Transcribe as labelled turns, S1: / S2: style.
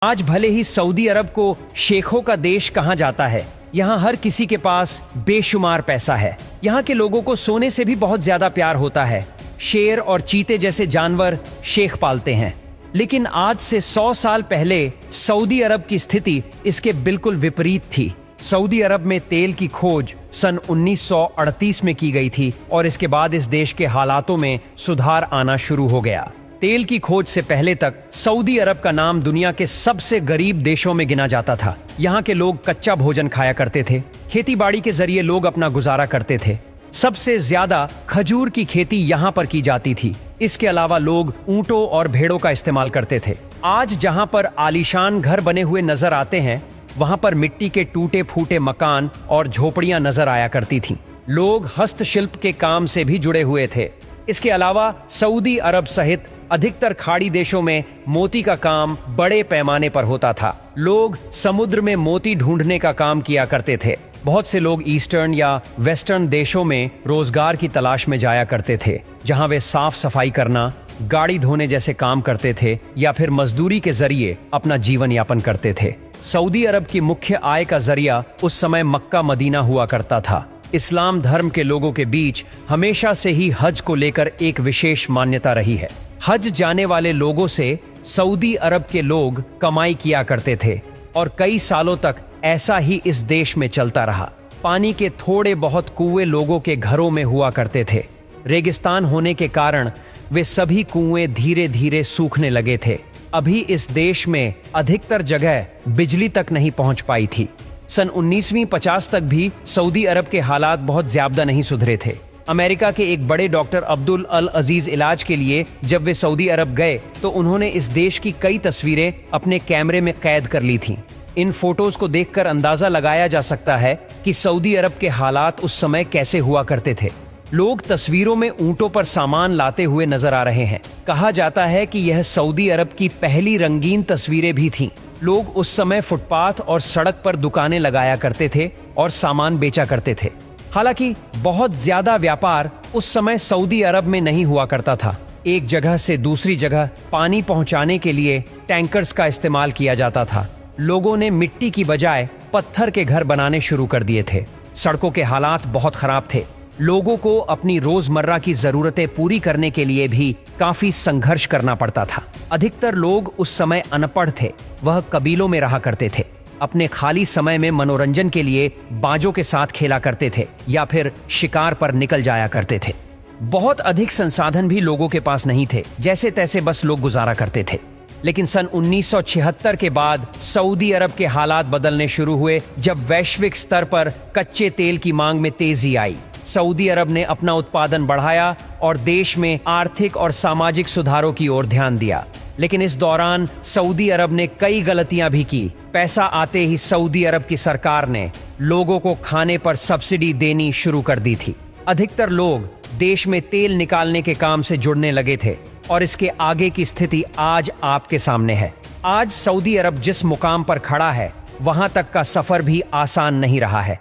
S1: आज भले ही सऊदी अरब को शेखों का देश कहा जाता है, यहाँ हर किसी के पास बेशुमार पैसा है। यहाँ के लोगों को सोने से भी बहुत ज्यादा प्यार होता है। शेर और चीते जैसे जानवर शेख पालते हैं। लेकिन आज से 100 साल पहले सऊदी अरब की स्थिति इसके बिल्कुल विपरीत थी। सऊदी अरब में तेल की खोज सन 1938 में की गई थी और इसके बाद इस देश के हालातों में सुधार आना शुरू हो गया। तेल की खोज से पहले तक सऊदी अरब का नाम दुनिया के सबसे गरीब देशों में गिना जाता था। यहाँ के लोग कच्चा भोजन खाया करते थे। खेती बाड़ी के जरिए लोग अपना गुजारा करते थे। सबसे ज्यादा खजूर की खेती यहाँ पर की जाती थी। इसके अलावा लोग ऊंटों और भेड़ों का इस्तेमाल करते थे। आज जहाँ पर आलीशान घर बने हुए नजर आते हैं, वहाँ पर मिट्टी के टूटे फूटे मकान और झोपड़ियां नजर आया करती थीं। लोग हस्तशिल्प के काम से भी जुड़े हुए थे। इसके अलावा सऊदी अरब सहित अधिकतर खाड़ी देशों में मोती का काम बड़े पैमाने पर होता था। लोग समुद्र में मोती ढूंढने का काम किया करते थे। बहुत से लोग ईस्टर्न या वेस्टर्न देशों में रोजगार की तलाश में जाया करते थे, जहां वे साफ सफाई करना, गाड़ी धोने जैसे काम करते थे या फिर मजदूरी के जरिए अपना जीवन यापन करते थे। सऊदी अरब की मुख्य आय का जरिया उस समय मक्का मदीना हुआ करता था। इस्लाम धर्म के लोगों के बीच हमेशा से ही हज को लेकर एक विशेष मान्यता रही है। हज जाने वाले लोगों से सऊदी अरब के लोग कमाई किया करते थे और कई सालों तक ऐसा ही इस देश में चलता रहा। पानी के थोड़े बहुत कुएं लोगों के घरों में हुआ करते थे। रेगिस्तान होने के कारण वे सभी कुएं धीरे धीरे सूखने लगे थे। अभी इस देश में अधिकतर जगह बिजली तक नहीं पहुंच पाई थी। सन 19वीं 50 तक भी सऊदी अरब के हालात बहुत ज्यादा नहीं सुधरे थे। अमेरिका के एक बड़े डॉक्टर अब्दुल अल अजीज इलाज के लिए जब वे सऊदी अरब गए तो उन्होंने इस देश की कई तस्वीरें अपने कैमरे में कैद कर ली थीं। इन फोटोज को देखकर अंदाजा लगाया जा सकता है कि सऊदी अरब के हालात उस समय कैसे हुआ करते थे। लोग तस्वीरों में ऊंटों पर सामान लाते हुए नजर आ रहे हैं। कहा जाता है कि यह सऊदी अरब की पहली रंगीन तस्वीरें भी थीं। लोग उस समय फुटपाथ और सड़क पर दुकानें लगाया करते थे और सामान बेचा करते थे। हालांकि बहुत ज्यादा व्यापार उस समय सऊदी अरब में नहीं हुआ करता था। एक जगह से दूसरी जगह पानी पहुंचाने के लिए टैंकर्स का इस्तेमाल किया जाता था। लोगों ने मिट्टी की बजाय पत्थर के घर बनाने शुरू कर दिए थे। सड़कों के हालात बहुत खराब थे। लोगों को अपनी रोजमर्रा की जरूरतें पूरी करने के लिए भी काफी संघर्ष करना पड़ता था। अधिकतर लोग उस समय अनपढ़ थे। वह कबीलों में रहा करते थे। अपने खाली समय में मनोरंजन के लिए बाजों के साथ खेला करते थे या फिर शिकार पर निकल जाया करते थे। बहुत अधिक संसाधन भी लोगों के पास नहीं थे। जैसे तैसे बस लोग गुजारा करते थे। लेकिन सन 1976 के बाद सऊदी अरब के हालात बदलने शुरू हुए, जब वैश्विक स्तर पर कच्चे तेल की मांग में तेजी आई। सऊदी अरब ने अपना उत्पादन बढ़ाया और देश में आर्थिक और सामाजिक सुधारों की ओर ध्यान दिया। लेकिन इस दौरान सऊदी अरब ने कई गलतियां भी की। पैसा आते ही सऊदी अरब की सरकार ने लोगों को खाने पर सब्सिडी देनी शुरू कर दी थी। अधिकतर लोग देश में तेल निकालने के काम से जुड़ने लगे थे और इसके आगे की स्थिति आज आपके सामने है। आज सऊदी अरब जिस मुकाम पर खड़ा है, वहां तक का सफर भी आसान नहीं रहा है।